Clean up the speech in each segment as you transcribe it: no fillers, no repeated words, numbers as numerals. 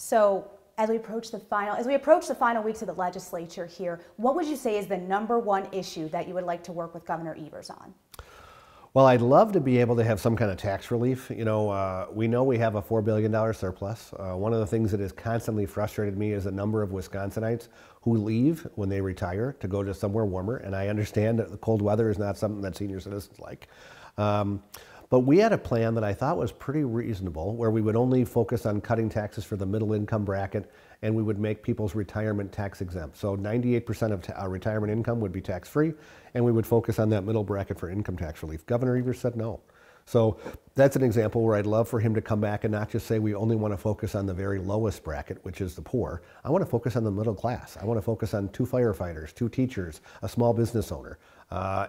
So as we approach the final weeks of the legislature here, what would you say is the #1 issue that you would like to work with Governor Evers on? Well, I'd love to be able to have some kind of tax relief. We know we have a $4 billion surplus. One of the things that has constantly frustrated me is a number of Wisconsinites who leave when they retire to go to somewhere warmer. And I understand that the cold weather is not something that senior citizens like. But we had a plan that I thought was pretty reasonable, where we would only focus on cutting taxes for the middle income bracket, and we would make people's retirement tax exempt. So 98% of our retirement income would be tax free, and we would focus on that middle bracket for income tax relief. Governor Evers said no. So that's an example where I'd love for him to come back and not just say we only want to focus on the very lowest bracket, which is the poor. I want to focus on the middle class. I want to focus on 2 firefighters, 2 teachers, a small business owner.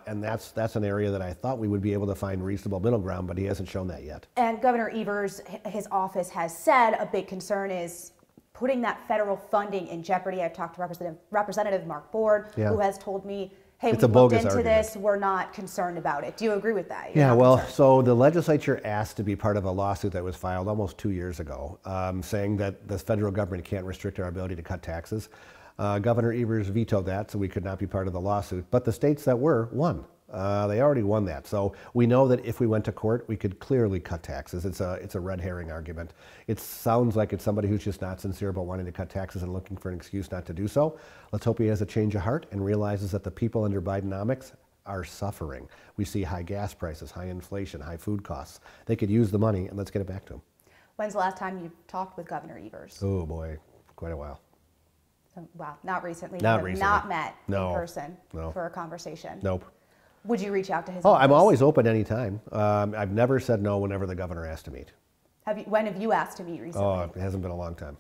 And that's an area that I thought we would be able to find reasonable middle ground, but he hasn't shown that yet. And Governor Evers, his office has said a big concern is putting that federal funding in jeopardy. I've talked to Representative Mark Board, who has told me, hey, we looked into this, we're not concerned about it. Do you agree with that? Yeah, well, so the legislature asked to be part of a lawsuit that was filed almost 2 years ago, saying that the federal government can't restrict our ability to cut taxes. Governor Evers vetoed that, so we could not be part of the lawsuit. But the states that were won. They already won that. So we know that if we went to court, we could clearly cut taxes. It's a red herring argument. It sounds like it's somebody who's just not sincere about wanting to cut taxes and looking for an excuse not to do so. Let's hope he has a change of heart and realizes that the people under Bidenomics are suffering. We see high gas prices, high inflation, high food costs. They could use the money, and let's get it back to them. When's the last time you talked with Governor Evers? Oh boy, quite a while. Wow, not recently. Not recently. Not met in No. person No. for a conversation. Nope. Would you reach out to his Oh, office? I'm always open anytime. I've never said no whenever the governor asked to meet. When have you asked to meet recently? Oh, it hasn't been a long time.